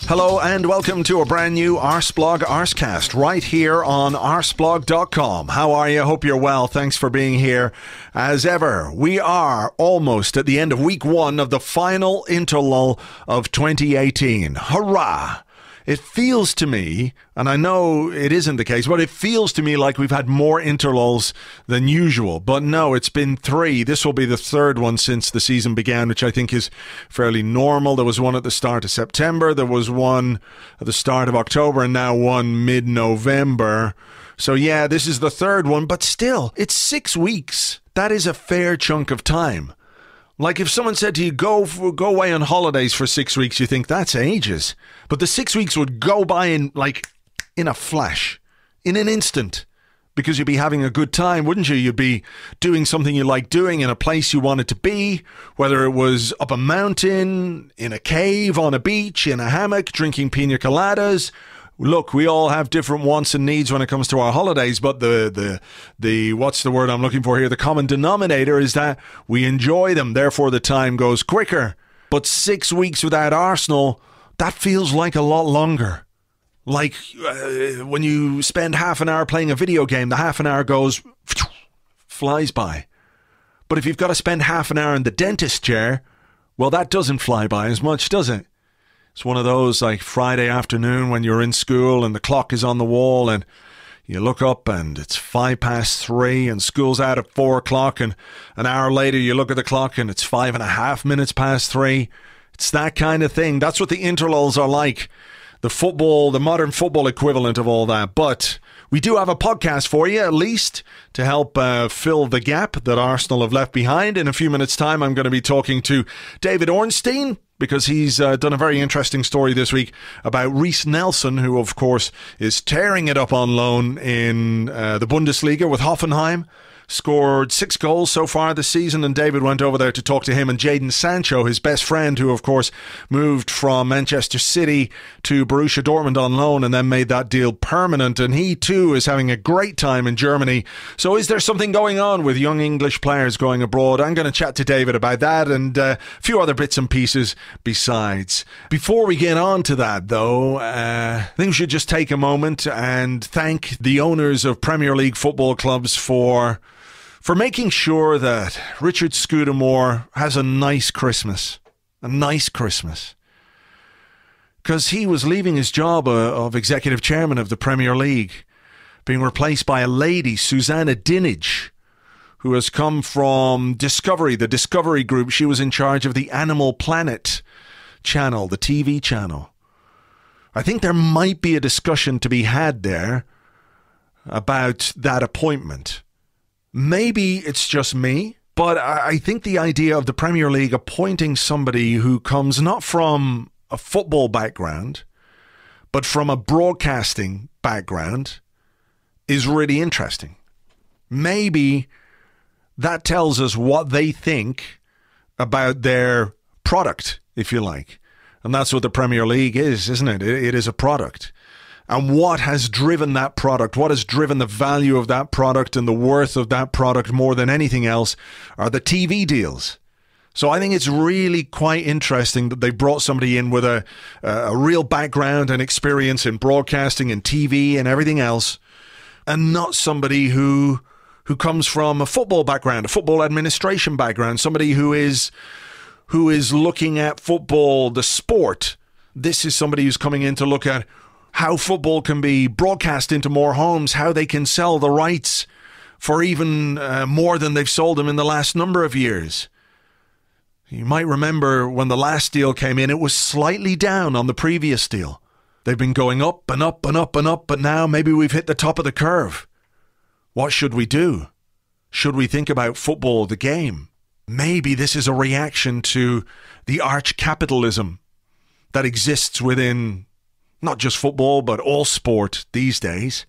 Hello and welcome to a brand new Arseblog Arsecast right here on arseblog.com. How are you? Hope you're well. Thanks for being here. As ever, we are almost at the end of week one of the final interlull of 2018. Hurrah! It feels to me, and I know it isn't the case, but it feels to me like we've had more interlulls than usual. But no, it's been 3. This will be the 3rd one since the season began, which I think is fairly normal. There was one at the start of September, there was one at the start of October, and now one mid-November. So yeah, this is the 3rd one, but still, it's 6 weeks. That is a fair chunk of time. Like if someone said to you, go away on holidays for 6 weeks, you think that's ages. But the 6 weeks would go by in a flash, in an instant, because you'd be having a good time, wouldn't you? You'd be doing something you like doing in a place you wanted to be, whether it was up a mountain, in a cave, on a beach, in a hammock, drinking pina coladas. Look, we all have different wants and needs when it comes to our holidays, but the what's the word I'm looking for here? The common denominator is that we enjoy them, therefore the time goes quicker. But 6 weeks without Arsenal, that feels like a lot longer. Like when you spend half an hour playing a video game, the half an hour goes, flies by. But if you've got to spend half an hour in the dentist chair, well, that doesn't fly by as much, does it? It's one of those like Friday afternoon when you're in school and the clock is on the wall and you look up and it's 3:05 and school's out at 4 o'clock, and an hour later you look at the clock and it's 3:05 past 3. It's that kind of thing. That's what the interlulls are like. The modern football equivalent of all that. But we do have a podcast for you, at least, to help fill the gap that Arsenal have left behind. In a few minutes' time, I'm going to be talking to David Ornstein, because he's done a very interesting story this week about Reiss Nelson, who, of course, is tearing it up on loan in the Bundesliga with Hoffenheim. Scored 6 goals so far this season, and David went over there to talk to him and Jadon Sancho, his best friend, who of course moved from Manchester City to Borussia Dortmund on loan and then made that deal permanent, and he too is having a great time in Germany. So is there something going on with young English players going abroad? I'm going to chat to David about that and a few other bits and pieces besides. Before we get on to that though, I think we should just take a moment and thank the owners of Premier League football clubs for making sure that Richard Scudamore has a nice Christmas. A nice Christmas. Because he was leaving his job of executive chairman of the Premier League, being replaced by a lady, Susanna Dinenage, who has come from Discovery, the Discovery Group. She was in charge of the Animal Planet channel, the TV channel. I think there might be a discussion to be had there about that appointment. Maybe it's just me, but I think the idea of the Premier League appointing somebody who comes not from a football background, but from a broadcasting background is really interesting. Maybe that tells us what they think about their product, if you like. And that's what the Premier League is, isn't it? It is a product. And what has driven that product, what has driven the value of that product and the worth of that product more than anything else are the TV deals. So I think it's really quite interesting that they brought somebody in with a real background and experience in broadcasting and TV and everything else, and not somebody who comes from a football background, a football administration background, somebody who is looking at football, the sport. This is somebody who's coming in to look at how football can be broadcast into more homes, how they can sell the rights for even more than they've sold them in the last number of years. You might remember when the last deal came in, it was slightly down on the previous deal. They've been going up and up and up and up, but now maybe we've hit the top of the curve. What should we do? Should we think about football, the game? Maybe this is a reaction to the arch capitalism that exists within not just football, but all sport these days.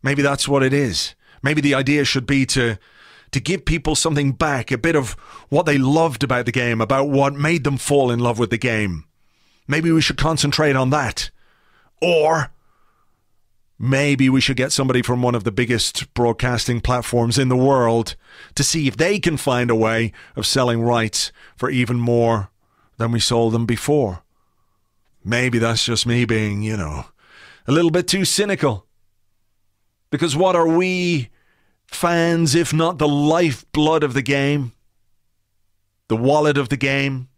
Maybe that's what it is. Maybe the idea should be to give people something back, a bit of what they loved about the game, about what made them fall in love with the game. Maybe we should concentrate on that. Or maybe we should get somebody from one of the biggest broadcasting platforms in the world to see if they can find a way of selling rights for even more than we sold them before. maybe that's just me being, a little bit too cynical. Because what are we fans, if not the lifeblood of the game? The wallet of the game,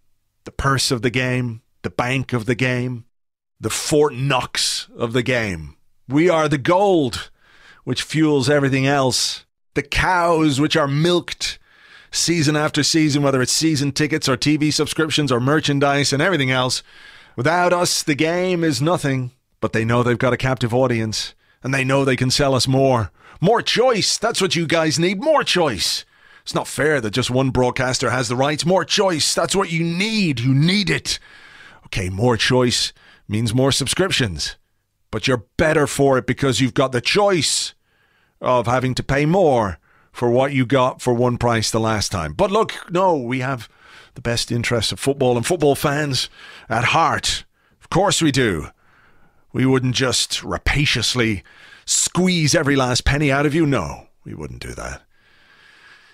the purse of the game, the bank of the game, the Fort Knox of the game. We are the gold, which fuels everything else. The cows which are milked season after season, whether it's season tickets or TV subscriptions or merchandise and everything else. Without us, the game is nothing. But they know they've got a captive audience, and they know they can sell us more. More choice. That's what you guys need. More choice. It's not fair that just one broadcaster has the rights. More choice. That's what you need. You need it. Okay, more choice means more subscriptions. But you're better for it because you've got the choice of having to pay more for what you got for one price the last time. But look, no, we have the best interests of football and football fans at heart. Of course we do. We wouldn't just rapaciously squeeze every last penny out of you. No, we wouldn't do that.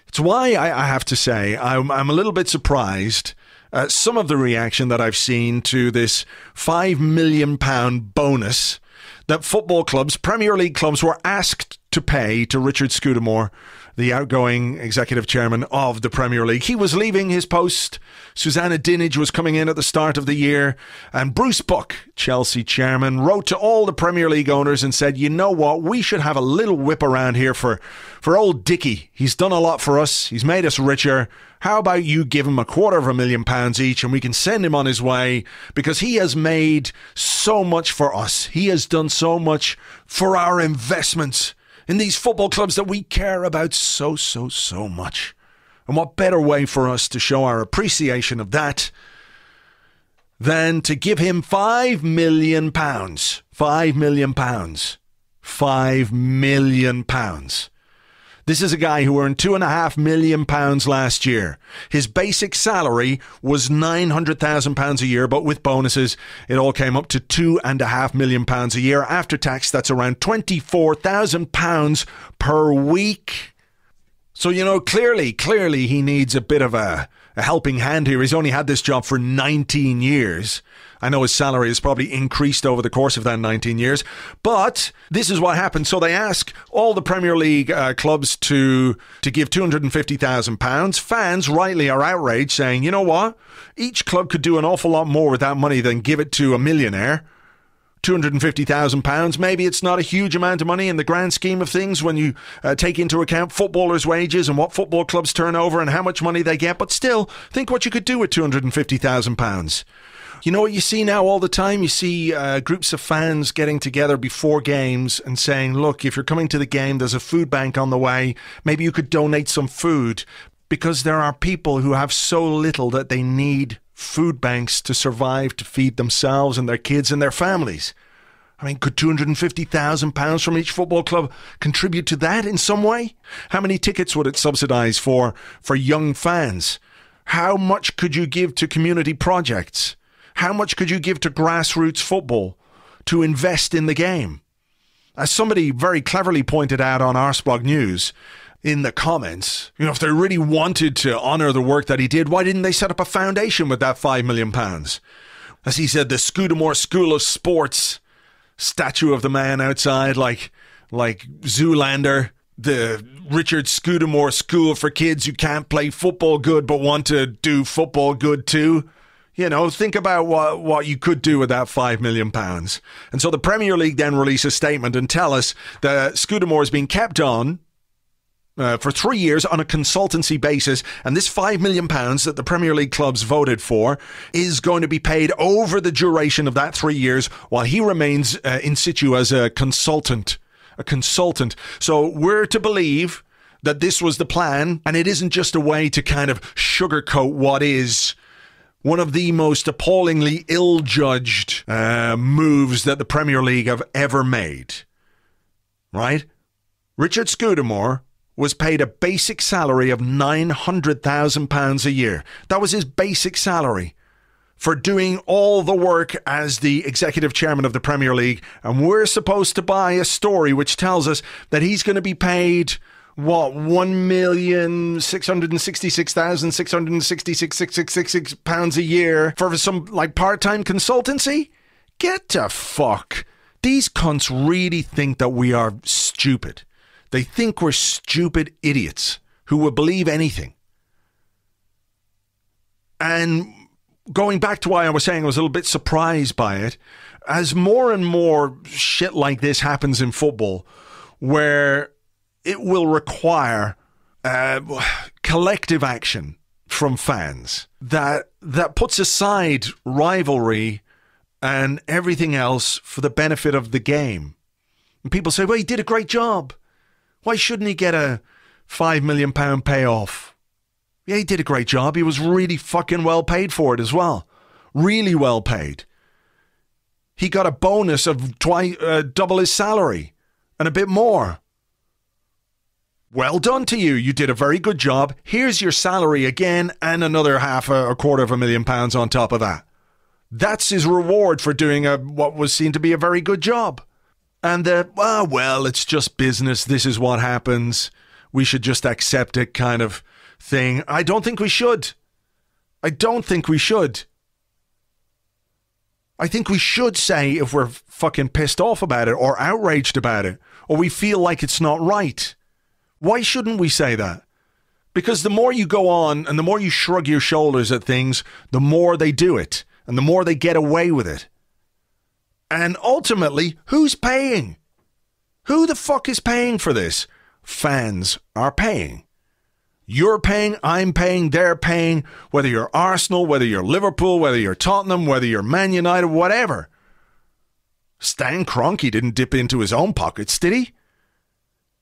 It's why I have to say I'm a little bit surprised at some of the reaction that I've seen to this £5 million bonus that football clubs, Premier League clubs, were asked to pay to Richard Scudamore, the outgoing executive chairman of the Premier League. He was leaving his post. Susanna Dinenage was coming in at the start of the year. And Bruce Buck, Chelsea chairman, wrote to all the Premier League owners and said, you know what, we should have a little whip around here for old Dickie. He's done a lot for us. He's made us richer. How about you give him £250,000 each and we can send him on his way, because he has made so much for us. He has done so much for our investments in these football clubs that we care about so much. And what better way for us to show our appreciation of that than to give him £5 million. £5 million. £5 million. This is a guy who earned £2.5 million last year. His basic salary was £900,000 a year, but with bonuses, it all came up to £2.5 million a year. After tax, that's around £24,000 per week. So, clearly he needs a bit of a helping hand here. He's only had this job for 19 years. I know his salary has probably increased over the course of that 19 years, but this is what happened. So they ask all the Premier League clubs to give £250,000. Fans rightly are outraged, saying, you know what? Each club could do an awful lot more with that money than give it to a millionaire. £250,000. Maybe it's not a huge amount of money in the grand scheme of things when you take into account footballers' wages and what football clubs turn over and how much money they get. But still, think what you could do with £250,000. You know what you see now all the time? You see groups of fans getting together before games and saying, look, if you're coming to the game, there's a food bank on the way. Maybe you could donate some food, because there are people who have so little that they need food banks to survive, to feed themselves and their kids and their families. I mean, could £250,000 from each football club contribute to that in some way? How many tickets would it subsidise for young fans? How much could you give to community projects? How much could you give to grassroots football to invest in the game? As somebody very cleverly pointed out on Arseblog News in the comments, if they really wanted to honour the work that he did, why didn't they set up a foundation with that £5 million? As he said, the Scudamore School of Sports, statue of the man outside, like Zoolander, the Richard Scudamore School for kids who can't play football good but want to do football good too. Think about what you could do with that £5 million. And so the Premier League then release a statement and tell us that Scudamore has been kept on for 3 years on a consultancy basis, and this £5 million that the Premier League clubs voted for is going to be paid over the duration of that 3 years while he remains in situ as a consultant. So we're to believe that this was the plan, and it isn't just a way to kind of sugarcoat what is one of the most appallingly ill-judged moves that the Premier League have ever made. Right? Richard Scudamore was paid a basic salary of £900,000 a year. That was his basic salary for doing all the work as the executive chairman of the Premier League. And we're supposed to buy a story which tells us that he's going to be paid, £1,666,666 £666 a year for some part-time consultancy? Get the fuck. These cunts really think that we are stupid. They think we're stupid idiots who will believe anything. And going back to why I was saying I was a little bit surprised by it, as more and more shit like this happens in football, where it will require collective action from fans that puts aside rivalry and everything else for the benefit of the game. And people say, well, he did a great job. Why shouldn't he get a £5 million payoff? Yeah, he did a great job. He was really fucking well paid for it as well. Really well paid. He got a bonus of double his salary and a bit more. Well done to you. You did a very good job. Here's your salary again and another £250,000 on top of that. That's his reward for doing what was seen to be a very good job. And well, it's just business. This is what happens. We should just accept it kind of thing. I don't think we should. I don't think we should. I think we should say if we're fucking pissed off about it or outraged about it or we feel like it's not right. Why shouldn't we say that? Because the more you go on and the more you shrug your shoulders at things, the more they do it and the more they get away with it. And ultimately, who's paying? Who the fuck is paying for this? Fans are paying. You're paying, I'm paying, they're paying, whether you're Arsenal, whether you're Liverpool, whether you're Tottenham, whether you're Man United, whatever. Stan Kroenke didn't dip into his own pockets, did he?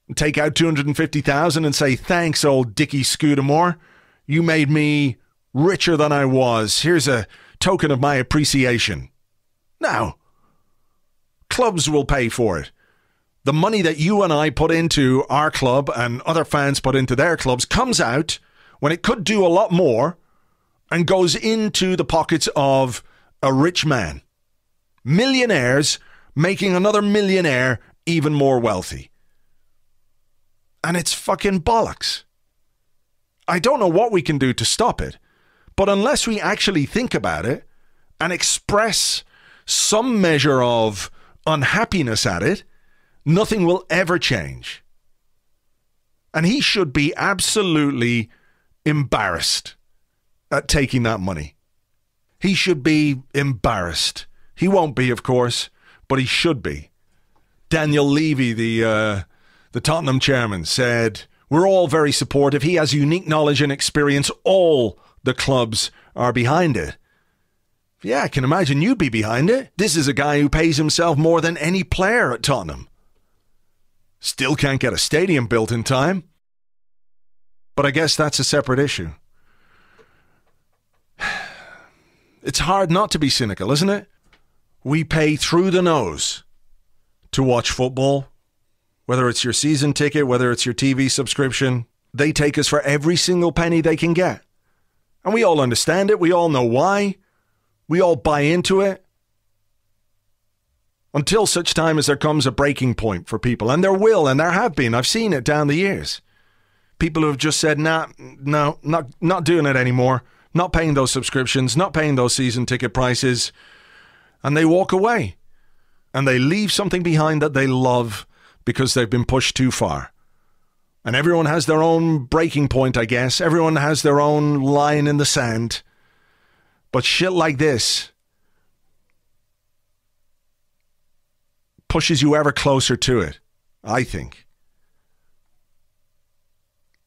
And take out $250,000 and say, thanks, old Dickie Scudamore. You made me richer than I was. Here's a token of my appreciation. No. Clubs will pay for it. The money that you and I put into our club and other fans put into their clubs comes out when it could do a lot more and goes into the pockets of a rich man. Millionaires making another millionaire even more wealthy. And it's fucking bollocks. I don't know what we can do to stop it, but unless we actually think about it and express some measure of unhappiness at it, nothing will ever change. And he should be absolutely embarrassed at taking that money. He should be embarrassed. He won't be, of course, but he should be. Daniel Levy, the Tottenham chairman, said, we're all very supportive. He has unique knowledge and experience. All the clubs are behind it. Yeah, I can imagine you'd be behind it. This is a guy who pays himself more than any player at Tottenham. Still can't get a stadium built in time. But I guess that's a separate issue. It's hard not to be cynical, isn't it? We pay through the nose to watch football. Whether it's your season ticket, whether it's your TV subscription, they take us for every single penny they can get. And we all understand it. We all know why. We all buy into it. Until such time as there comes a breaking point for people. And there will, and there have been. I've seen it down the years. People who have just said, no, not doing it anymore. Not paying those subscriptions, not paying those season ticket prices. And they walk away. And they leave something behind that they love because they've been pushed too far. And everyone has their own breaking point, I guess. Everyone has their own line in the sand. But shit like this pushes you ever closer to it, I think.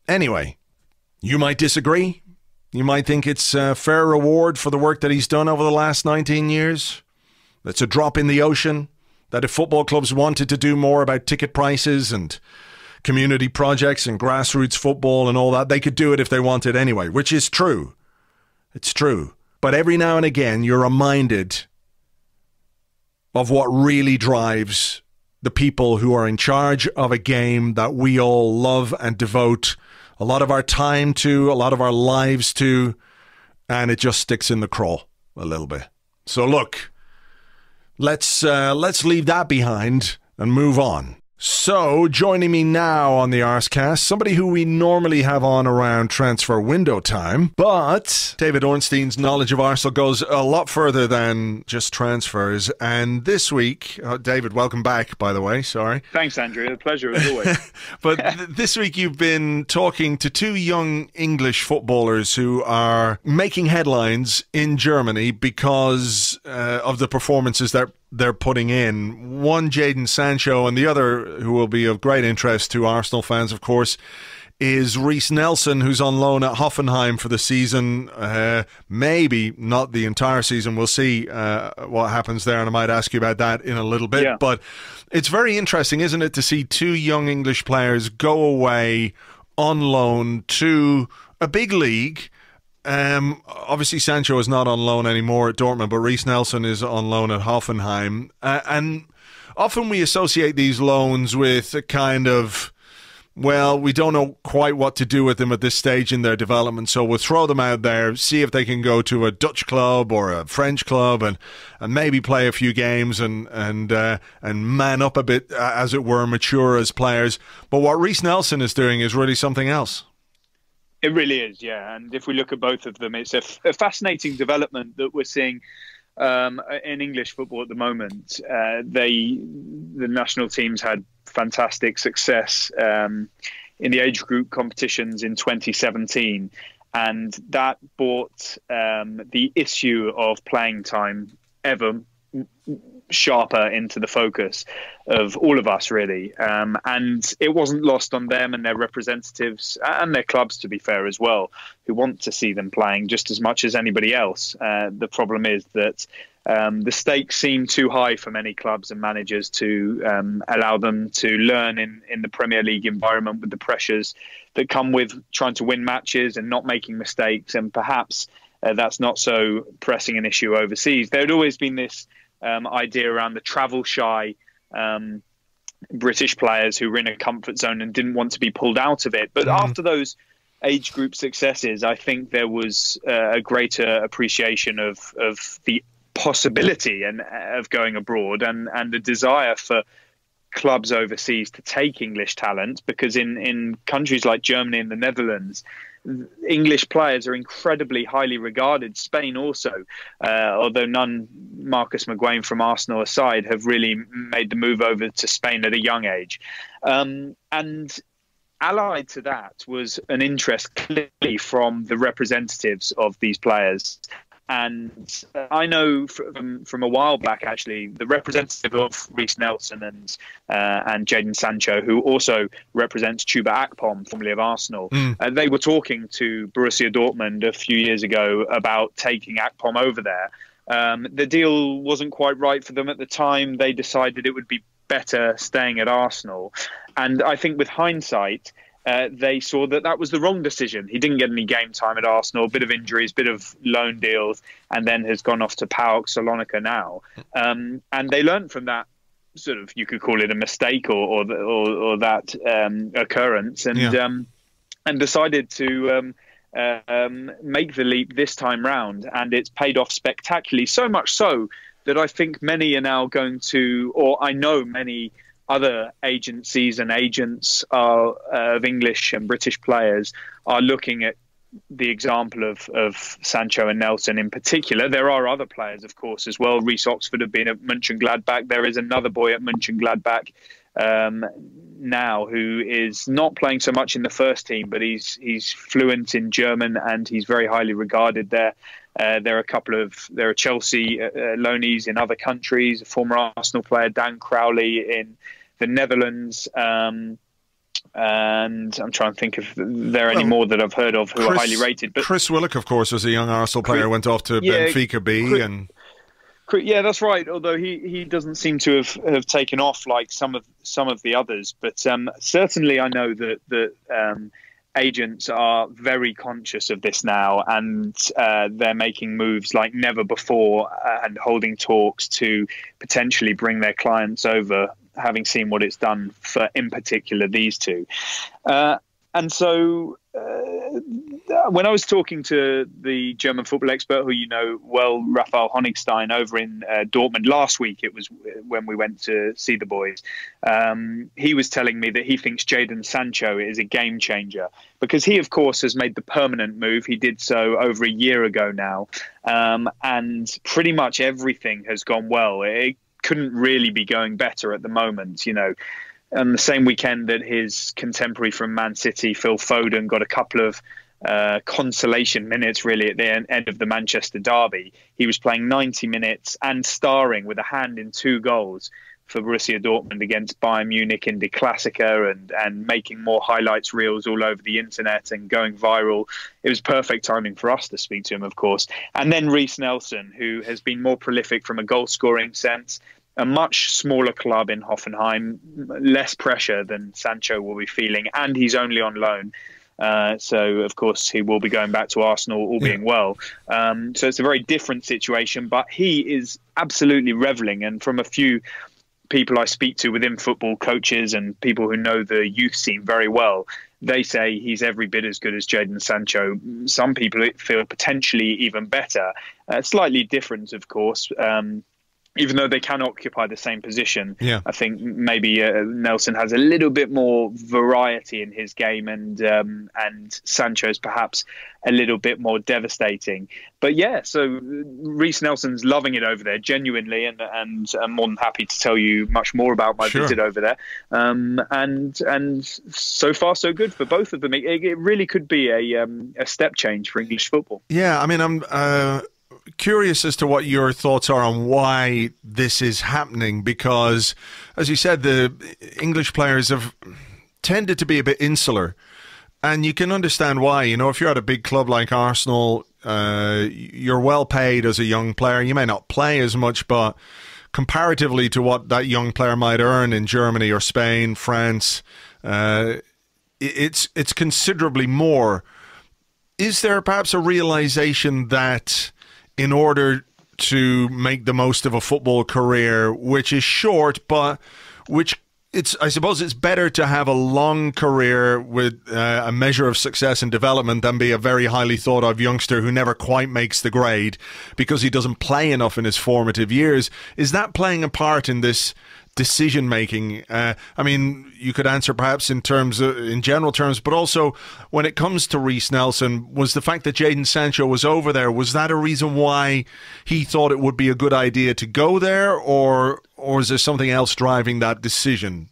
Anyway, you might disagree. You might think it's a fair reward for the work that he's done over the last 19 years. It's a drop in the ocean. That if football clubs wanted to do more about ticket prices and community projects and grassroots football and all that, they could do it if they wanted anyway, which is true. It's true. But every now and again, you're reminded of what really drives the people who are in charge of a game that we all love and devote a lot of our time to, a lot of our lives to, and it just sticks in the craw a little bit. So look, let's leave that behind and move on. So, joining me now on the Arsecast, somebody who we normally have on around transfer window time, but David Ornstein's knowledge of Arsenal goes a lot further than just transfers. And this week, David, welcome back, by the way, sorry. Thanks, Andrew. A pleasure as always. But this week you've been talking to two young English footballers who are making headlines in Germany because of the performances that they're putting in. One, Jadon Sancho, and the other, who will be of great interest to Arsenal fans, of course, is Reiss Nelson, who's on loan at Hoffenheim for the season. Maybe not the entire season. We'll see what happens there, and I might ask you about that in a little bit. Yeah. But it's very interesting, isn't it, to see two young English players go away on loan to a big league. Obviously Sancho is not on loan anymore at Dortmund, but Reiss Nelson is on loan at Hoffenheim. And often we associate these loans with a kind of, well, we don't know quite what to do with them at this stage in their development, so we'll throw them out there, see if they can go to a Dutch club or a French club and maybe play a few games and man up a bit, as it were, mature as players. But what Reiss Nelson is doing is really something else. It really is, yeah. And if we look at both of them, it's a fascinating development that we're seeing in English football at the moment. The national teams had fantastic success in the age group competitions in 2017, and that brought the issue of playing time ever sharper into the focus of all of us, really. And it wasn't lost on them and their representatives and their clubs, to be fair, as well, who want to see them playing just as much as anybody else. The problem is that the stakes seem too high for many clubs and managers to allow them to learn in the Premier League environment, with the pressures that come with trying to win matches and not making mistakes. And perhaps that's not so pressing an issue overseas. There had always been this idea around the travel shy British players who were in a comfort zone and didn't want to be pulled out of it. But after those age group successes, I think there was a greater appreciation of the possibility and of going abroad and the desire for clubs overseas to take English talent, because in countries like Germany and the Netherlands, English players are incredibly highly regarded. Spain also, although none, Marcus McGuane from Arsenal aside, have really made the move over to Spain at a young age. And allied to that was an interest clearly from the representatives of these players. And I know from a while back, actually, the representative of Reiss Nelson and Jadon Sancho, who also represents Chuba Akpom, formerly of Arsenal, they were talking to Borussia Dortmund a few years ago about taking Akpom over there. The deal wasn't quite right for them at the time. They decided it would be better staying at Arsenal. And I think with hindsight, they saw that was the wrong decision. He didn't get any game time at Arsenal, a bit of injuries, bit of loan deals, and then has gone off to PAOK Salonika now. And they learned from that, sort of, you could call it a mistake or that occurrence, and decided to make the leap this time round. And it's paid off spectacularly, so much so that I think many are now going to, or I know many other agencies and agents of English and British players are looking at the example of Sancho and Nelson in particular. There are other players, of course, as well. Reece Oxford have been at Mönchengladbach. There is another boy at Mönchengladbach now who is not playing so much in the first team, but he's fluent in German and he's very highly regarded there. There are Chelsea loanees in other countries, a former Arsenal player, Dan Crowley, in the Netherlands, and I'm trying to think if there are any more that I've heard of who are highly rated. But Chris Willock, of course, was a young Arsenal player, went off to Benfica B. Yeah, that's right. Although he doesn't seem to have taken off like some of the others, but certainly I know that agents are very conscious of this now, and they're making moves like never before and holding talks to potentially bring their clients over, having seen what it's done for, in particular, these two. And so When I was talking to the German football expert who you know well, Raphael Honigstein, over in Dortmund last week, it was when we went to see the boys, he was telling me that he thinks Jadon Sancho is a game changer because he, of course, has made the permanent move. He did so over a year ago now, and pretty much everything has gone well. It couldn't really be going better at the moment, you know. On the same weekend that his contemporary from Man City, Phil Foden, got a couple of consolation minutes really at the end of the Manchester derby, he was playing 90 minutes and starring with a hand in 2 goals for Borussia Dortmund against Bayern Munich in the Klassiker, and making more highlights reels all over the internet and going viral. It was perfect timing for us to speak to him, of course. And then Reiss Nelson, who has been more prolific from a goal-scoring sense, a much smaller club in Hoffenheim, less pressure than Sancho will be feeling, and he's only on loan. So, of course, he will be going back to Arsenal, all being well. So it's a very different situation, but he is absolutely revelling. And from a few people I speak to within football, coaches and people who know the youth scene very well, they say he's every bit as good as Jadon Sancho. Some people feel potentially even better. Slightly different, of course. Even though they can occupy the same position, I think maybe Nelson has a little bit more variety in his game, and Sancho's perhaps a little bit more devastating. But yeah, so Reiss Nelson's loving it over there, genuinely, and I'm more than happy to tell you much more about my visit over there. And so far, so good for both of them. It really could be a step change for English football. Yeah, I mean, I'm curious as to what your thoughts are on why this is happening, because, as you said, the English players have tended to be a bit insular, and you can understand why. You know, if you're at a big club like Arsenal, you're well paid as a young player. You may not play as much, but comparatively to what that young player might earn in Germany or Spain, France, it's considerably more. Is there perhaps a realization that in order to make the most of a football career, which is short, but I suppose it's better to have a long career with a measure of success and development than be a very highly thought of youngster who never quite makes the grade because he doesn't play enough in his formative years? Is that playing a part in this decision making? I mean, you could answer perhaps in general terms, but also when it comes to Reiss Nelson, was the fact that Jadon Sancho was over there, was that a reason why he thought it would be a good idea to go there, or is there something else driving that decision?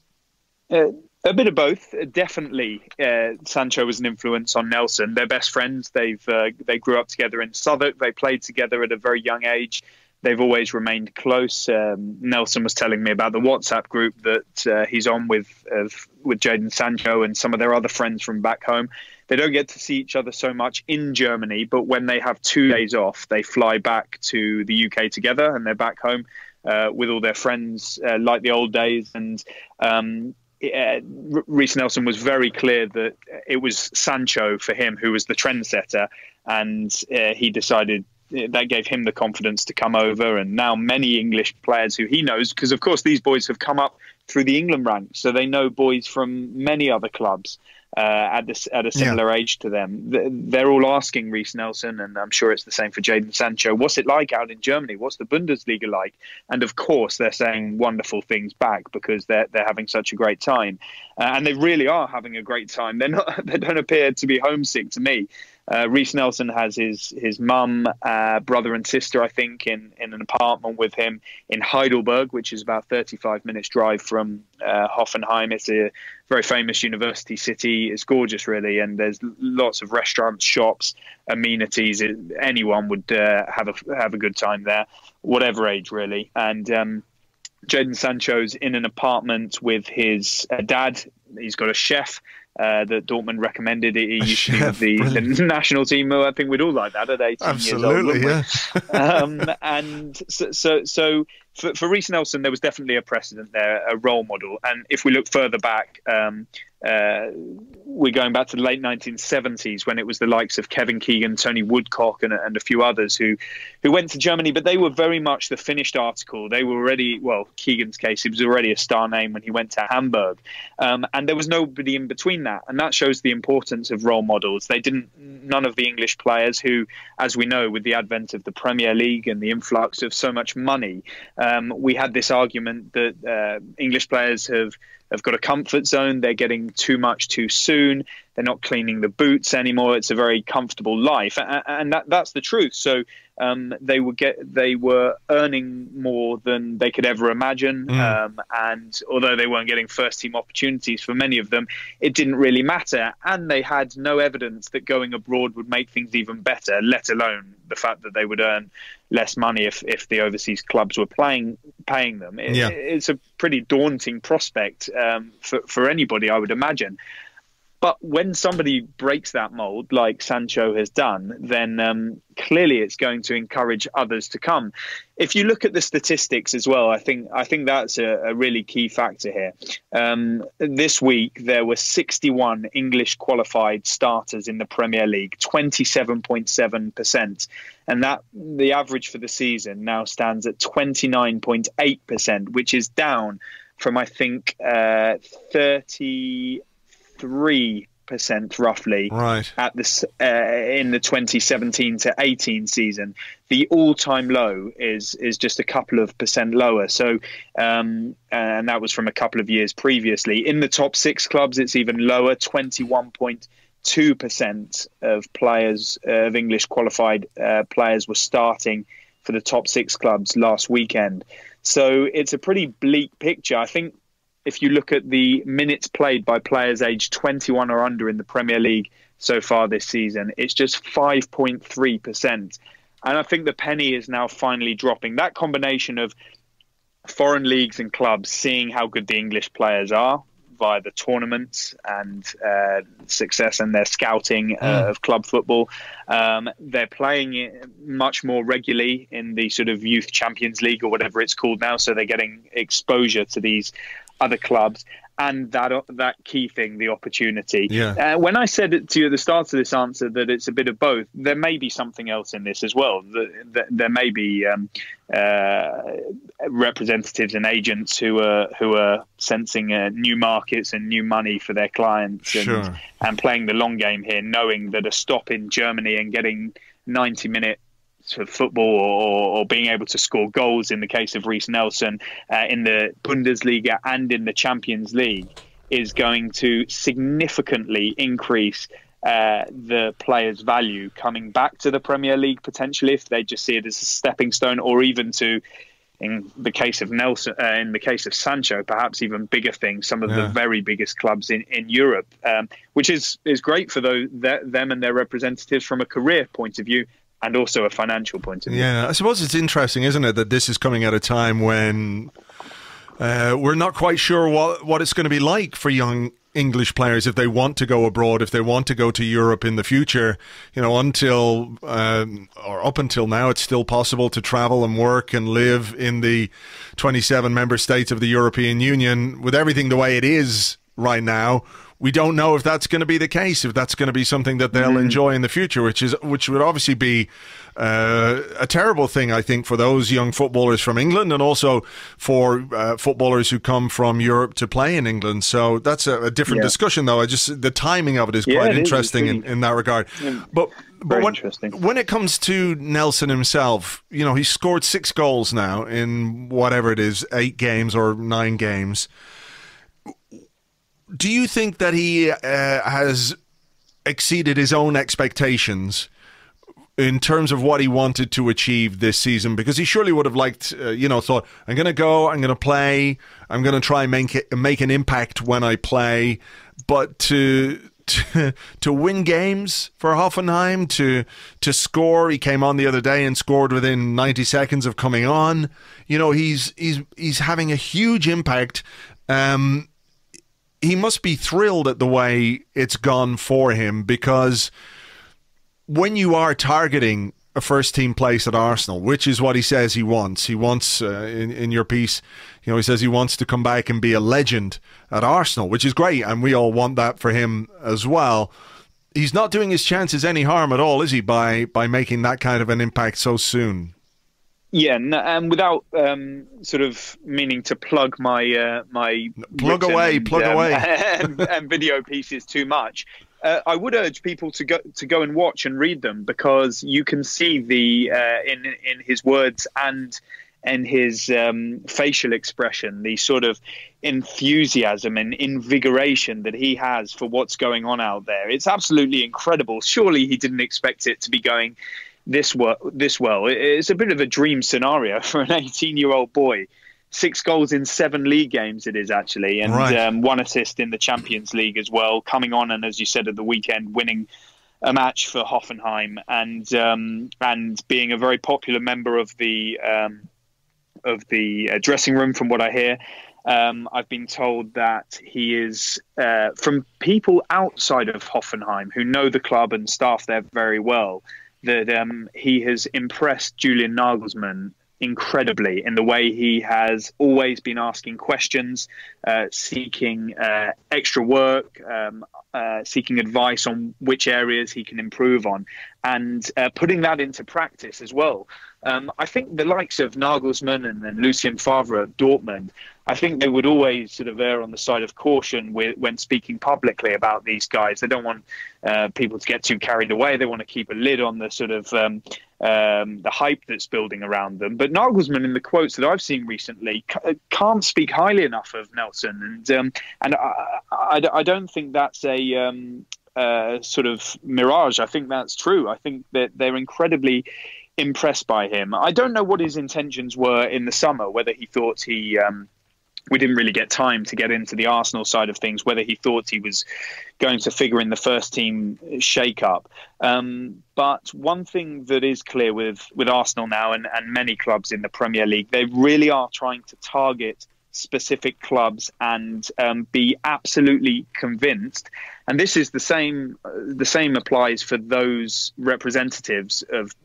A bit of both. Definitely, Sancho was an influence on Nelson. They're best friends. They grew up together in Southwark. They played together at a very young age. They've always remained close. Nelson was telling me about the WhatsApp group that he's on with Jadon Sancho and some of their other friends from back home. They don't get to see each other so much in Germany, but when they have 2 days off, they fly back to the UK together, and they're back home with all their friends like the old days. And Reiss Nelson was very clear that it was Sancho for him who was the trendsetter, and he decided that gave him the confidence to come over. And now many English players who he knows, because of course these boys have come up through the England ranks, so they know boys from many other clubs at a similar age to them. They're all asking Reiss Nelson, and I'm sure it's the same for Jadon Sancho, what's it like out in Germany? What's the Bundesliga like? And of course they're saying wonderful things back because they're having such a great time, and they really are having a great time. They don't appear to be homesick to me. Reiss Nelson has his mum, brother and sister, I think, in an apartment with him in Heidelberg, which is about 35 minutes drive from Hoffenheim. It's a very famous university city. It's gorgeous, really, and there's lots of restaurants, shops, amenities. Anyone would have a good time there, whatever age, really. And Jadon Sancho's in an apartment with his dad. He's got a chef that Dortmund recommended. He used to be with the national team. I think we'd all like that at 18 Absolutely, years old. Yeah. And so for Reiss Nelson, there was definitely a precedent there, a role model. And if we look further back, we're going back to the late 1970s when it was the likes of Kevin Keegan, Tony Woodcock, and a few others who went to Germany, but they were very much the finished article. They were already, well, Keegan's case, he was already a star name when he went to Hamburg, and there was nobody in between that, and that shows the importance of role models. None of the English players who, as we know, with the advent of the Premier League and the influx of so much money, we had this argument that English players have got a comfort zone. They're getting too much too soon. They're not cleaning the boots anymore. It's a very comfortable life, and that's the truth. So they were earning more than they could ever imagine, and although they weren't getting first team opportunities for many of them, it didn't really matter, and they had no evidence that going abroad would make things even better, let alone the fact that they would earn less money if the overseas clubs were paying them. It's a pretty daunting prospect for anybody, I would imagine. But when somebody breaks that mold, like Sancho has done, then clearly it's going to encourage others to come. If you look at the statistics as well, I think that's a really key factor here. This week, there were 61 English qualified starters in the Premier League, 27.7%. And that the average for the season now stands at 29.8%, which is down from, I think, 33% roughly at this in the 2017 to 18 season. The all-time low is just a couple of percent lower. So and that was from a couple of years previously. In the top 6 clubs, it's even lower. 21.2% of players, of English qualified players, were starting for the top 6 clubs last weekend. So it's a pretty bleak picture. I think if you look at the minutes played by players aged 21 or under in the Premier League so far this season, it's just 5.3%. And I think the penny is now finally dropping. That combination of foreign leagues and clubs seeing how good the English players are via the tournaments and success and their scouting of club football. They're playing it much more regularly in the sort of Youth Champions League or whatever it's called now, so they're getting exposure to these other clubs, and that key thing, the opportunity. When I said it to you at the start of this answer that it's a bit of both, there may be something else in this as well. There may be representatives and agents who are sensing new markets and new money for their clients, and playing the long game here, knowing that a stop in Germany and getting 90-minute sort of football or being able to score goals in the case of Reiss Nelson in the Bundesliga and in the Champions League is going to significantly increase the player's value coming back to the Premier League, potentially, if they just see it as a stepping stone, or even to, in the case of Nelson, in the case of Sancho, perhaps even bigger things, some of the very biggest clubs in Europe, which is great for them and their representatives from a career point of view, and also a financial point of view. Yeah, I suppose it's interesting, isn't it, that this is coming at a time when we're not quite sure what it's going to be like for young English players if they want to go abroad, if they want to go to Europe in the future. You know, until or up until now, it's still possible to travel and work and live in the 27 member states of the European Union. With everything the way it is right now, we don't know if that's going to be the case, if that's going to be something that they'll enjoy in the future, which would obviously be a terrible thing, I think, for those young footballers from England, and also for footballers who come from Europe to play in England. So that's a different discussion, though. The timing of it is quite interesting in that regard. But when it comes to Nelson himself, you know, he's scored 6 goals now in whatever it is, 8 games or 9 games. Do you think that he has exceeded his own expectations in terms of what he wanted to achieve this season? Because he surely would have liked, thought, I'm going to go, I'm going to play, I'm going to try and make an impact when I play. But to win games for Hoffenheim, to score, he came on the other day and scored within 90 seconds of coming on. You know, he's having a huge impact. He must be thrilled at the way it's gone for him, because when you are targeting a first-team place at Arsenal, which is what he says he wants. He wants, in your piece, he says he wants to come back and be a legend at Arsenal, which is great, and we all want that for him as well. He's not doing his chances any harm at all, is he, by making that kind of an impact so soon? Yeah, and without sort of meaning to plug my plug away and video pieces too much, I would urge people to go and watch and read them, because you can see the in his words and his facial expression, the sort of enthusiasm and invigoration that he has for what's going on out there. It's absolutely incredible. Surely he didn't expect it to be going this well. It's a bit of a dream scenario for an 18-year-old boy. 6 goals in 7 league games it is, actually, and right. 1 assist in the Champions League as well, coming on and, as you said, at the weekend winning a match for Hoffenheim, and being a very popular member of the dressing room, from what I hear. I've been told that he is, from people outside of Hoffenheim who know the club and staff there very well, that he has impressed Julian Nagelsmann incredibly in the way he has always been asking questions, seeking extra work, seeking advice on which areas he can improve on, and putting that into practice as well. I think the likes of Nagelsmann and Lucien Favre at Dortmund, I think they would always sort of err on the side of caution when speaking publicly about these guys. They don't want people to get too carried away. They want to keep a lid on the sort of the hype that's building around them. But Nagelsmann, in the quotes that I've seen recently, can't speak highly enough of Nelson, and I don't think that's a sort of mirage. I think that's true. I think that they're incredibly impressed by him. I don't know what his intentions were in the summer, whether he thought we didn't really get time to get into the Arsenal side of things, whether he thought he was going to figure in the first team shake-up. But one thing that is clear with Arsenal now, and many clubs in the Premier League, they really are trying to target specific clubs and be absolutely convinced. And this is the same applies for those representatives of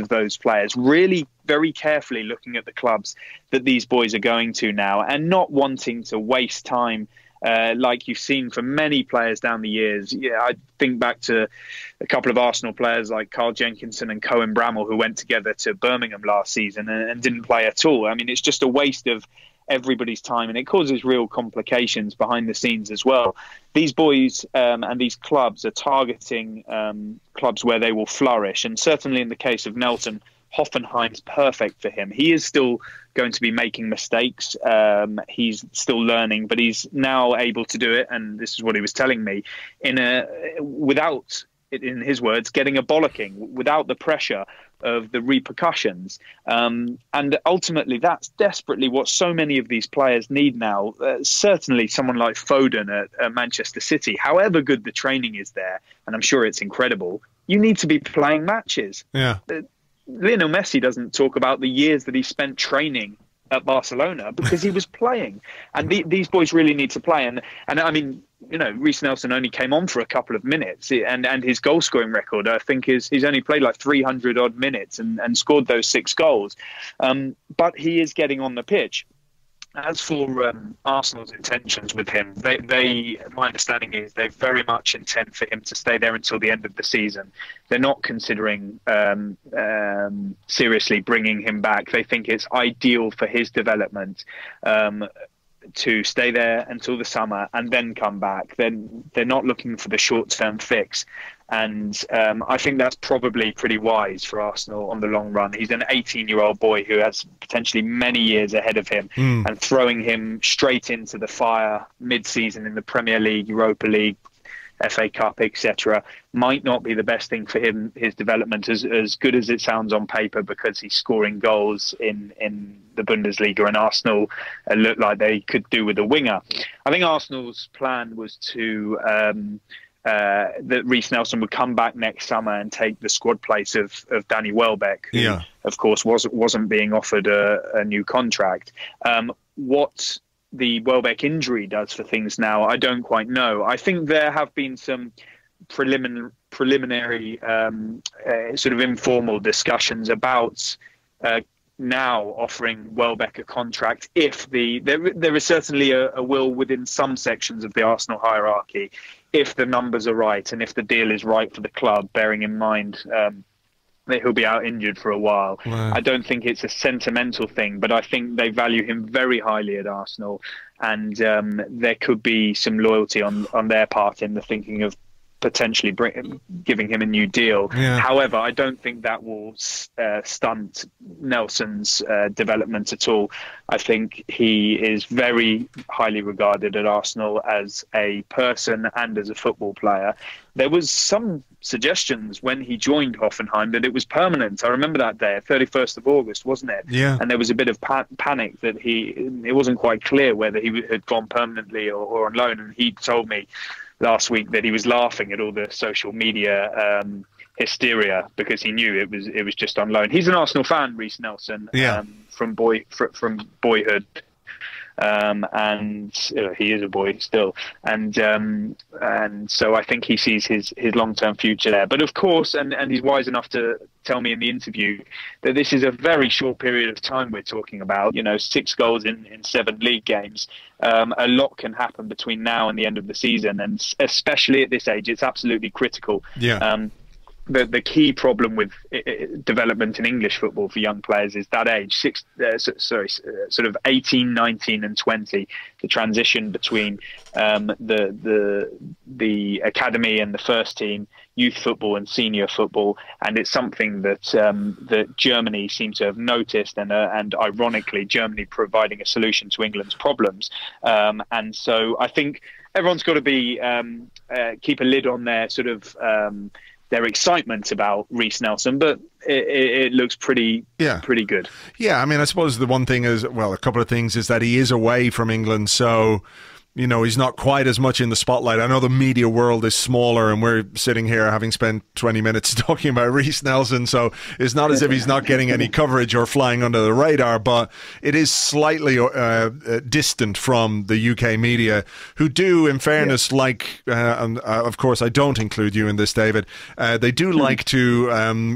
those players, really very carefully looking at the clubs that these boys are going to now, and not wanting to waste time like you've seen from many players down the years. Yeah, I think back to a couple of Arsenal players like Carl Jenkinson and Cohen Bramall, who went together to Birmingham last season and didn't play at all. I mean, it's just a waste of everybody's time, and it causes real complications behind the scenes as well. These boys and these clubs are targeting clubs where they will flourish, and certainly in the case of Nelson, Hoffenheim's perfect for him. He is still going to be making mistakes. He's still learning, but he's now able to do it, and this is what he was telling me, without, in his words, getting a bollocking, without the pressure of the repercussions. And ultimately, that's desperately what so many of these players need now. Certainly someone like Foden at Manchester City, however good the training is there, and I'm sure it's incredible, you need to be playing matches. Yeah. Lionel Messi doesn't talk about the years that he spent training at Barcelona because he was playing, and these boys really need to play. And I mean, Reiss Nelson only came on for a couple of minutes, and his goal scoring record, I think, is he's only played like 300 odd minutes and scored those 6 goals. But he is getting on the pitch. As for Arsenal's intentions with him, my understanding is they very much intend for him to stay there until the end of the season. They're not considering seriously bringing him back. They think it's ideal for his development to stay there until the summer and then come back. They're not looking for the short-term fix. And I think that's probably pretty wise for Arsenal on the long run. He's an 18-year-old boy who has potentially many years ahead of him, and throwing him straight into the fire mid-season in the Premier League, Europa League, FA Cup, etc., might not be the best thing for him, his development, as good as it sounds on paper, because he's scoring goals in the Bundesliga, and Arsenal look like they could do with a winger. I think Arsenal's plan was to that Reiss Nelson would come back next summer and take the squad place of Danny Welbeck, who, of course, wasn't being offered a new contract. What the Welbeck injury does for things now, I don't quite know. I think there have been some preliminary preliminary sort of informal discussions about now offering Welbeck a contract if there is certainly a will within some sections of the Arsenal hierarchy, if the numbers are right and if the deal is right for the club, bearing in mind that he'll be out injured for a while. Wow. I don't think it's a sentimental thing, but I think they value him very highly at Arsenal, and there could be some loyalty on their part in the thinking of potentially giving him a new deal. Yeah. However, I don't think that will stunt Nelson's development at all. I think he is very highly regarded at Arsenal as a person and as a football player. There was some suggestions when he joined Hoffenheim that it was permanent. I remember that day, 31st of August, wasn't it? Yeah. And there was a bit of panic that it wasn't quite clear whether he had gone permanently or on loan. And he told me last week that he was laughing at all the social media hysteria because he knew it was just on loan. He's an Arsenal fan, Reiss Nelson, from boyhood. And he is a boy still, and so I think he sees his long-term future there. But of course, and he's wise enough to tell me in the interview that this is a very short period of time we're talking about. 6 goals in 7 league games. A lot can happen between now and the end of the season, and especially at this age, it's absolutely critical. Yeah. The key problem with development in English football for young players is that age, sort of 18, 19 and 20, the transition between the academy and the first team, youth football and senior football. And it's something that that Germany seems to have noticed, and ironically, Germany providing a solution to England's problems. And so I think everyone's got to be keep a lid on their sort of their excitement about Reiss Nelson, but it looks pretty good. Yeah, I mean, I suppose the one thing is, well, a couple of things is that he is away from England, so he's not quite as much in the spotlight. I know the media world is smaller, and we're sitting here having spent 20 minutes talking about Reiss Nelson, so it's not as if he's not getting any coverage or flying under the radar, but it is slightly distant from the UK media, who do, in fairness, and of course I don't include you in this, David, they do like to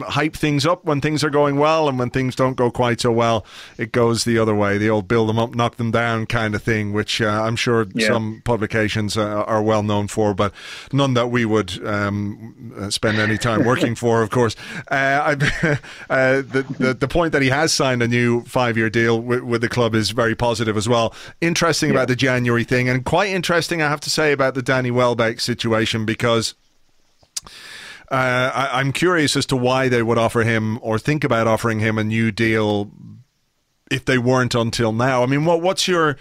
hype things up when things are going well, and when things don't go quite so well, it goes the other way. The old build them up, knock them down kind of thing, which I'm sure some publications are well known for, but none that we would spend any time working for, of course. The point that he has signed a new 5-year deal with the club is very positive as well. Interesting about the January thing, and quite interesting, I have to say, about the Danny Welbeck situation, because I'm curious as to why they would offer him or think about offering him a new deal if they weren't until now. I mean, what's your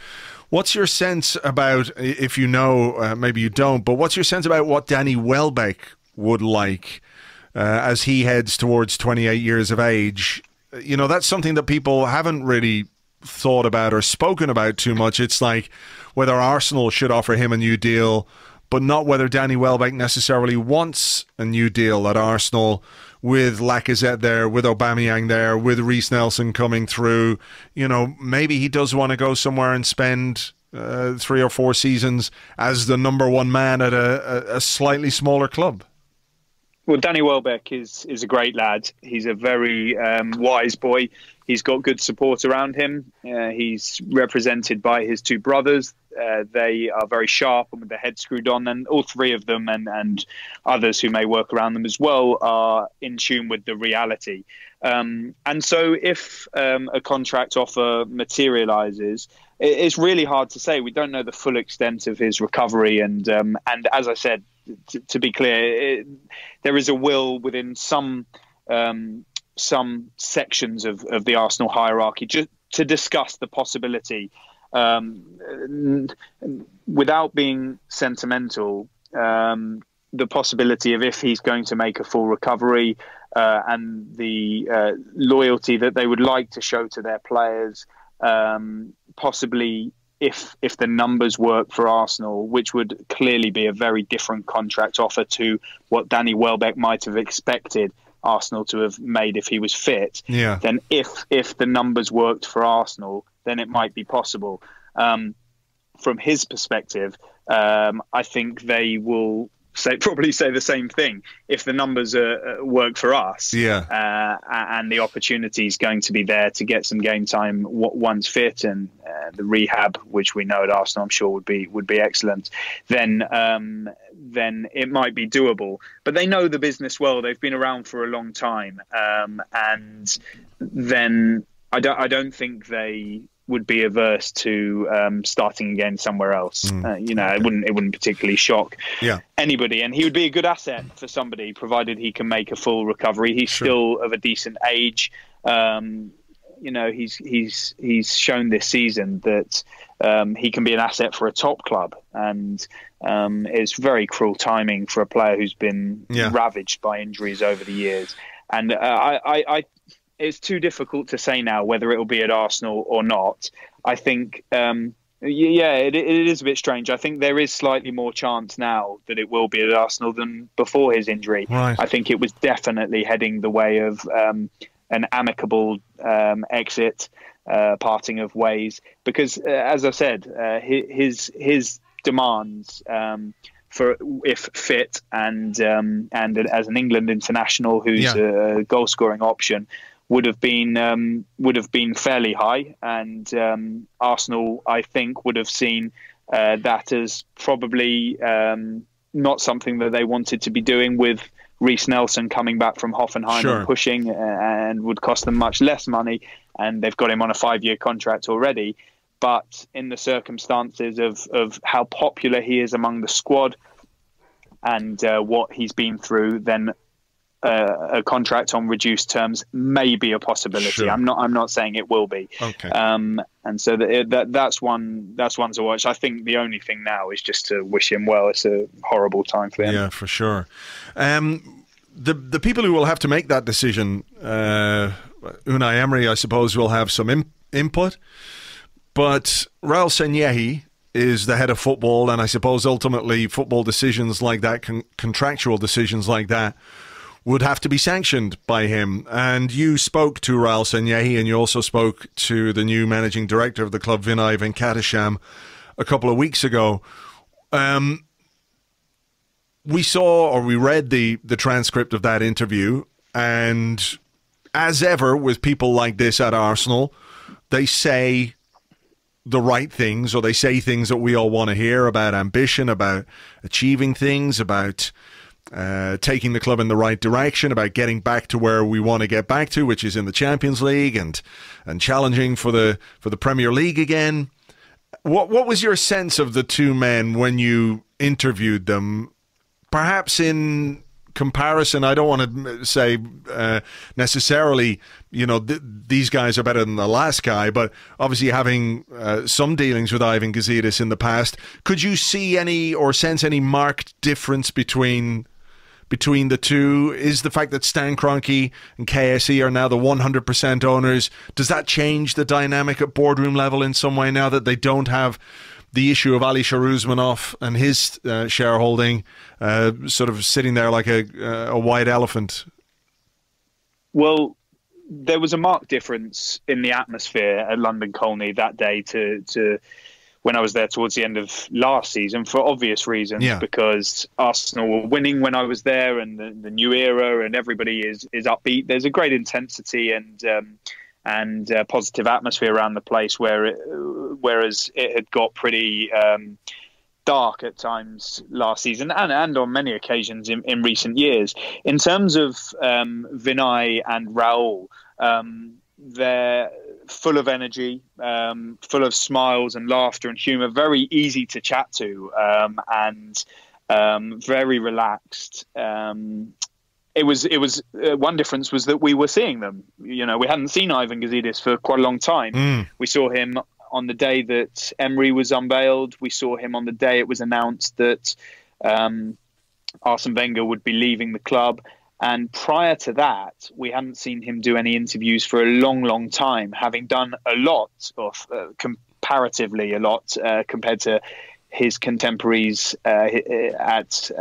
sense about, if you know, maybe you don't, but what's your sense about what Danny Welbeck would like as he heads towards 28 years of age? That's something that people haven't really thought about or spoken about too much. It's like whether Arsenal should offer him a new deal, but not whether Danny Welbeck necessarily wants a new deal at Arsenal, with Lacazette there, with Aubameyang there, with Reiss Nelson coming through. Maybe he does want to go somewhere and spend 3 or 4 seasons as the number 1 man at a slightly smaller club. Well, Danny Welbeck is a great lad. He's a very wise boy. He's got good support around him. He's represented by his 2 brothers. They are very sharp and with their heads screwed on, and all 3 of them and others who may work around them as well are in tune with the reality. And so if a contract offer materializes, it's really hard to say. We don't know the full extent of his recovery. And as I said, to be clear, there is a will within some sections of the Arsenal hierarchy just to discuss the possibility, without being sentimental, the possibility of, if he's going to make a full recovery, and the loyalty that they would like to show to their players, possibly if the numbers work for Arsenal, which would clearly be a very different contract offer to what Danny Welbeck might have expected Arsenal to have made if he was fit, then if the numbers worked for Arsenal, then it might be possible. From his perspective, I think they will probably say the same thing. If the numbers work for us, and the opportunity is going to be there to get some game time once fit, and the rehab, which we know at Arsenal, I'm sure would be excellent, then it might be doable. But they know the business well. They've been around for a long time, and then I don't think they would be averse to starting again somewhere else. It wouldn't particularly shock anybody, and he would be a good asset for somebody, provided he can make a full recovery. He's still of a decent age. He's shown this season that he can be an asset for a top club, and it's very cruel timing for a player who's been ravaged by injuries over the years. And it's too difficult to say now whether it will be at Arsenal or not. I think, it is a bit strange. I think there is slightly more chance now that it will be at Arsenal than before his injury. Right. I think it was definitely heading the way of an amicable exit, parting of ways. Because, as I said, his demands for, if fit and as an England international who's a goal scoring option, would have been fairly high, and Arsenal, I think, would have seen that as probably not something that they wanted to be doing, with Reiss Nelson coming back from Hoffenheim and pushing, and would cost them much less money, and they've got him on a 5-year contract already. But in the circumstances of how popular he is among the squad and what he's been through, then a contract on reduced terms may be a possibility. Sure. I'm not saying it will be. Okay. And so that's one to watch. I think the only thing now is just to wish him well. It's a horrible time for him. Yeah, for sure. The people who will have to make that decision, Unai Emery, I suppose, will have some input, but Raul Sanllehi is the head of football, and I suppose ultimately football decisions like that, contractual decisions like that, would have to be sanctioned by him. And you spoke to Raul Sanllehi, and you also spoke to the new managing director of the club, Vinay Venkatesham, a couple of weeks ago. We saw, or we read the transcript of that interview, and as ever with people like this at Arsenal, they say the right things, or they say things that we all want to hear about ambition, about achieving things, about taking the club in the right direction, about getting back to where we want to get back to, which is in the Champions League and challenging for the Premier League again. What was your sense of the two men when you interviewed them? Perhaps in comparison, I don't want to say necessarily, these guys are better than the last guy, but obviously having some dealings with Ivan Gazidis in the past, could you see any or sense any marked difference between the two? Is the fact that Stan Kroenke and KSE are now the 100% owners, does that change the dynamic at boardroom level in some way now that they don't have the issue of Ali Sharuzmanov and his shareholding sort of sitting there like a white elephant? Well, there was a marked difference in the atmosphere at London Colney that day to when I was there towards the end of last season, for obvious reasons, because Arsenal were winning when I was there, and the new era, and everybody is upbeat. There's a great intensity and positive atmosphere around the place, whereas it had got pretty dark at times last season and on many occasions in recent years. In terms of Vinay and Raul, they're full of energy, full of smiles and laughter and humour, very easy to chat to, and very relaxed. It was one difference was that we were seeing them. We hadn't seen Ivan Gazidis for quite a long time. We saw him on the day that Emery was unveiled. We saw him on the day it was announced that Arsene Wenger would be leaving the club. And prior to that, we hadn't seen him do any interviews for a long, long time, having done a lot, comparatively a lot, compared to his contemporaries at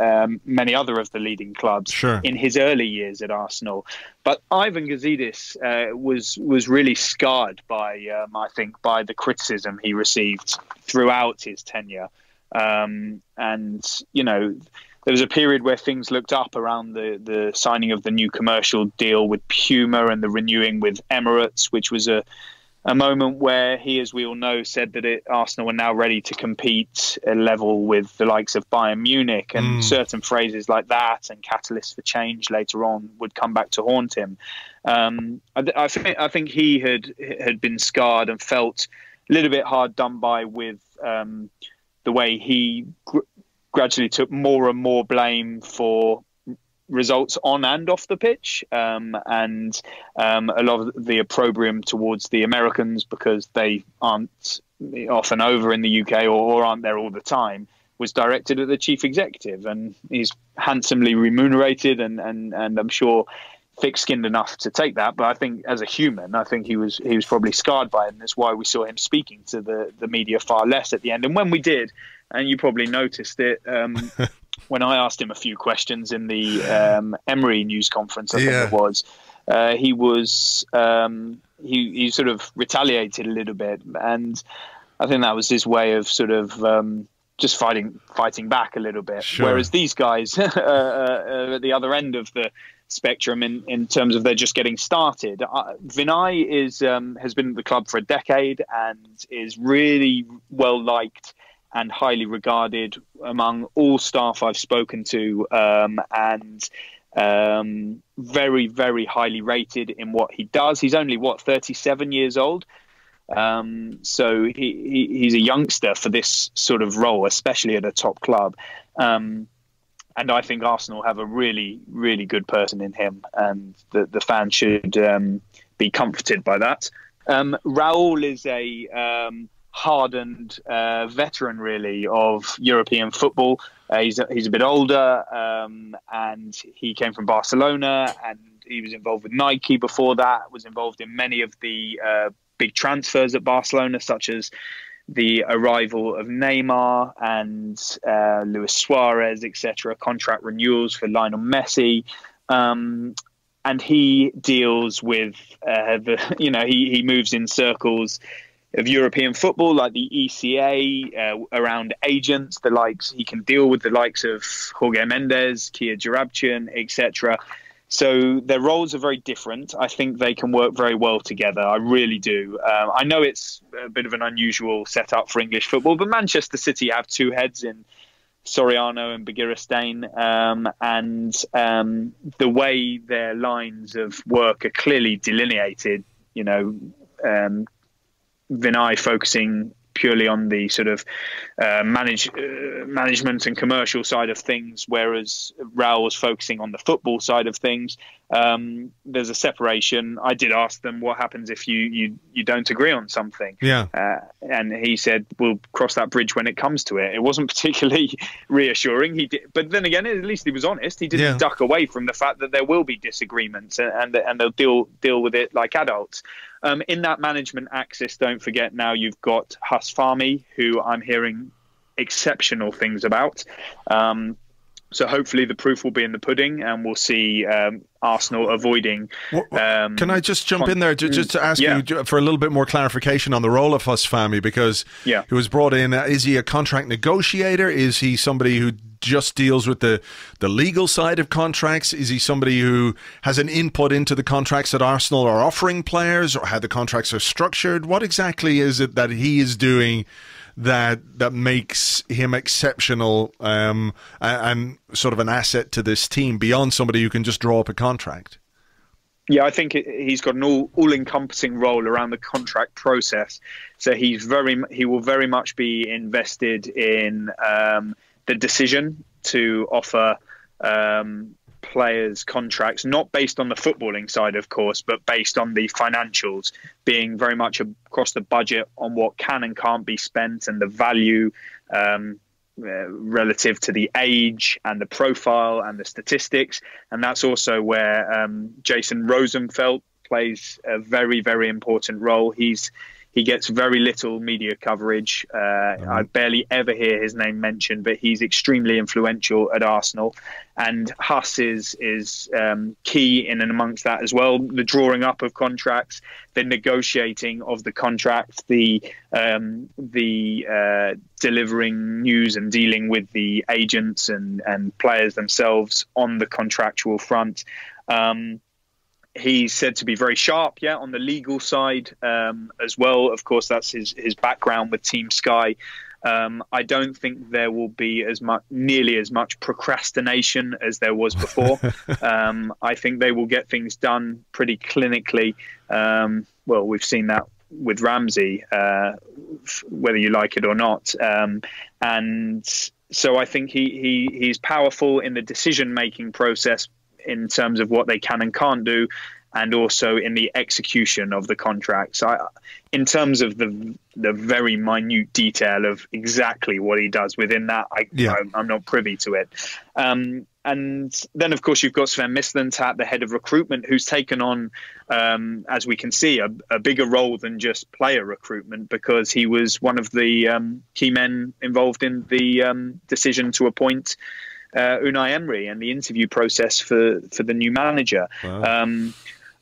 many other of the leading clubs in his early years at Arsenal. But Ivan Gazidis was really scarred by, I think, by the criticism he received throughout his tenure. And, there was a period where things looked up around the signing of the new commercial deal with Puma and the renewing with Emirates, which was a moment where he, as we all know, said that Arsenal were now ready to compete at level with the likes of Bayern Munich, and certain phrases like that and catalysts for change later on would come back to haunt him. I think he had been scarred and felt a little bit hard done by with the way he gradually took more and more blame for results on and off the pitch, and a lot of the opprobrium towards the Americans because they aren't often over in the UK or aren't there all the time was directed at the chief executive, and he's handsomely remunerated and I'm sure thick-skinned enough to take that. But I think as a human, I think he was probably scarred by it, and that's why we saw him speaking to the media far less at the end. And when we did, and you probably noticed it, when I asked him a few questions in the Emery news conference, I think it was, he sort of retaliated a little bit, and I think that was his way of sort of just fighting back a little bit. Sure. Whereas these guys at the other end of the spectrum, in terms of they're just getting started. Vinay has been at the club for a decade and is really well liked and highly regarded among all staff I've spoken to, and very, very highly rated in what he does. He's only 37 years old, so he's a youngster for this sort of role, especially at a top club. And I think Arsenal have a really, really good person in him, and the fans should be comforted by that. Raul is a hardened veteran, really, of European football. He's a bit older, and he came from Barcelona, and he was involved with Nike before that, was involved in many of the big transfers at Barcelona, such as the arrival of Neymar and Luis Suarez, etc., contract renewals for Lionel Messi. And he deals with, he moves in circles of European football, like the ECA, around agents, the likes. He can deal with the likes of Jorge Mendes, Kia Jarabchian, etc. So their roles are very different. I think they can work very well together. I really do. I know it's a bit of an unusual setup for English football, but Manchester City have two heads in Soriano and Begiristain, and the way their lines of work are clearly delineated, Vinay focusing purely on the sort of management and commercial side of things, whereas Raul was focusing on the football side of things. There's a separation. I did ask them what happens if you don't agree on something. And he said, we'll cross that bridge when it comes to it. It wasn't particularly reassuring. He did, but then again, at least he was honest. He didn't duck away from the fact that there will be disagreements, and they'll deal with it like adults. In that management axis, don't forget now you've got Huss Fahmy, who I'm hearing exceptional things about. So hopefully the proof will be in the pudding, and we'll see Arsenal avoiding... Can I just jump in there just to ask you for a little bit more clarification on the role of Huss Fahmy, because he was brought in. Is he a contract negotiator? Is he somebody who just deals with the legal side of contracts? Is he somebody who has an input into the contracts that Arsenal are offering players, or how the contracts are structured? What exactly is it that he is doing that makes him exceptional and sort of an asset to this team beyond somebody who can just draw up a contract? Yeah, I think he's got an all-encompassing role around the contract process. So he will very much be invested in the decision to offer players contracts, not based on the footballing side, of course, but based on the financials, being very much across the budget on what can and can't be spent, and the value relative to the age and the profile and the statistics. And that's also where Jason Rosenfeld plays a very, very important role. He's He gets very little media coverage. I barely ever hear his name mentioned, but he's extremely influential at Arsenal. And Huss is key in and amongst that as well. The drawing up of contracts, the negotiating of the contracts, the delivering news and dealing with the agents and players themselves on the contractual front. He's said to be very sharp, on the legal side as well. Of course, that's his background with Team Sky. I don't think there will be nearly as much procrastination as there was before. I think they will get things done pretty clinically. Well, we've seen that with Ramsey, whether you like it or not. And so I think he's powerful in the decision-making process in terms of what they can and can't do, and also in the execution of the contracts. In terms of the very minute detail of exactly what he does within that, I'm not privy to it. And then, of course, you've got Sven Mislintat, the head of recruitment, who's taken on, as we can see, a bigger role than just player recruitment, because he was one of the key men involved in the decision to appoint Unai Emery and the interview process for the new manager. Wow.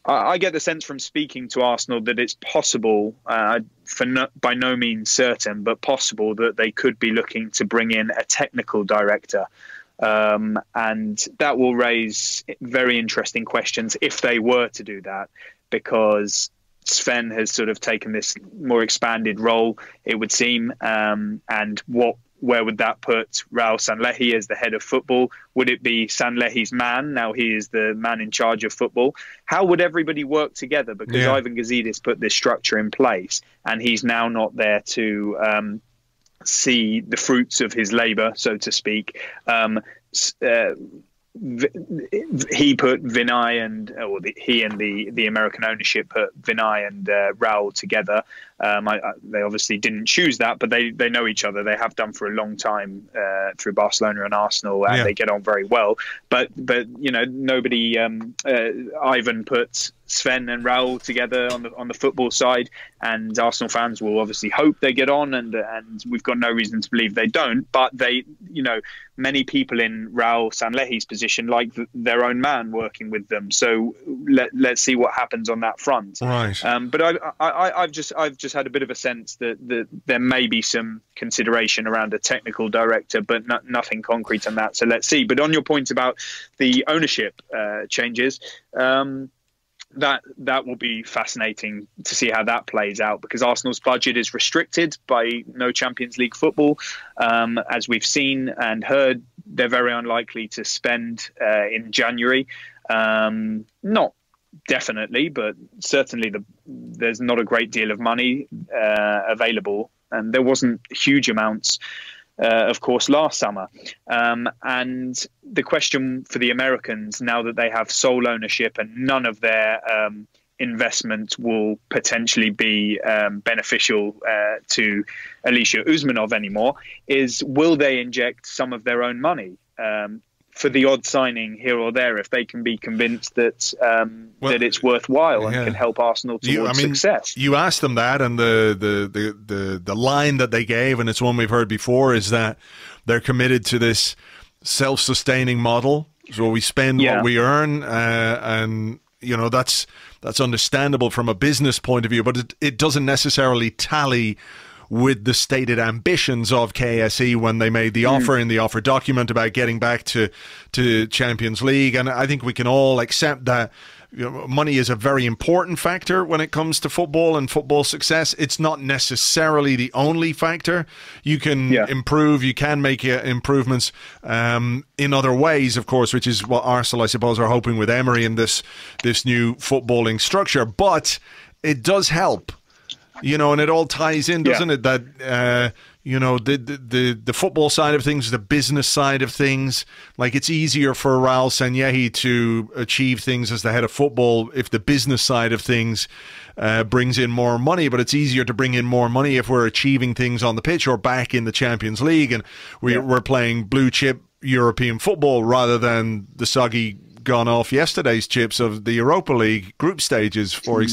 I get the sense from speaking to Arsenal that it's possible, by no means certain, but possible that they could be looking to bring in a technical director. And that will raise very interesting questions if they were to do that, because Sven has sort of taken this more expanded role, it would seem, and where would that put Raul Sanllehi as the head of football? Would it be Sanllehi's man? Now he is the man in charge of football. How would everybody work together? Because Ivan Gazidis put this structure in place, and he's now not there to see the fruits of his labour, so to speak. He put Vinay he and the American ownership put Vinay and Raul together. They obviously didn't choose that, but they know each other. They have done for a long time through Barcelona and Arsenal, and they get on very well. But nobody. Ivan put Sven and Raul together on the football side, and Arsenal fans will obviously hope they get on, and we've got no reason to believe they don't. But many people in Raul Sanllehi's position like their own man working with them. So let's see what happens on that front. Right. But I've just had a bit of a sense that there may be some consideration around a technical director, but nothing concrete on that. So let's see. But on your point about the ownership changes, that will be fascinating to see how that plays out, because Arsenal's budget is restricted by no Champions League football. As we've seen and heard, they're very unlikely to spend in January. Not definitely, but certainly there's not a great deal of money available, and there wasn't huge amounts of course last summer. And the question for the Americans, now that they have sole ownership and none of their investment will potentially be beneficial to Alisher Usmanov anymore, is will they inject some of their own money for the odd signing here or there, if they can be convinced that that it's worthwhile and can help Arsenal towards success. You asked them that, and the line that they gave, and it's one we've heard before, is that they're committed to this self-sustaining model. So we spend what we earn, and that's understandable from a business point of view, but it doesn't necessarily tally with the stated ambitions of KSE when they made the offer in the offer document about getting back to Champions League. And I think we can all accept that money is a very important factor when it comes to football and football success. It's not necessarily the only factor. You can improve, you can make improvements in other ways, of course, which is what Arsenal, I suppose, are hoping with Emery and this new footballing structure. But it does help. And it all ties in, doesn't it? That the football side of things, the business side of things. Like, it's easier for Raul Sanllehi to achieve things as the head of football if the business side of things brings in more money. But it's easier to bring in more money if we're achieving things on the pitch or back in the Champions League, and we're playing blue chip European football rather than the soggy gone off yesterday's chips of the Europa League group stages, for example.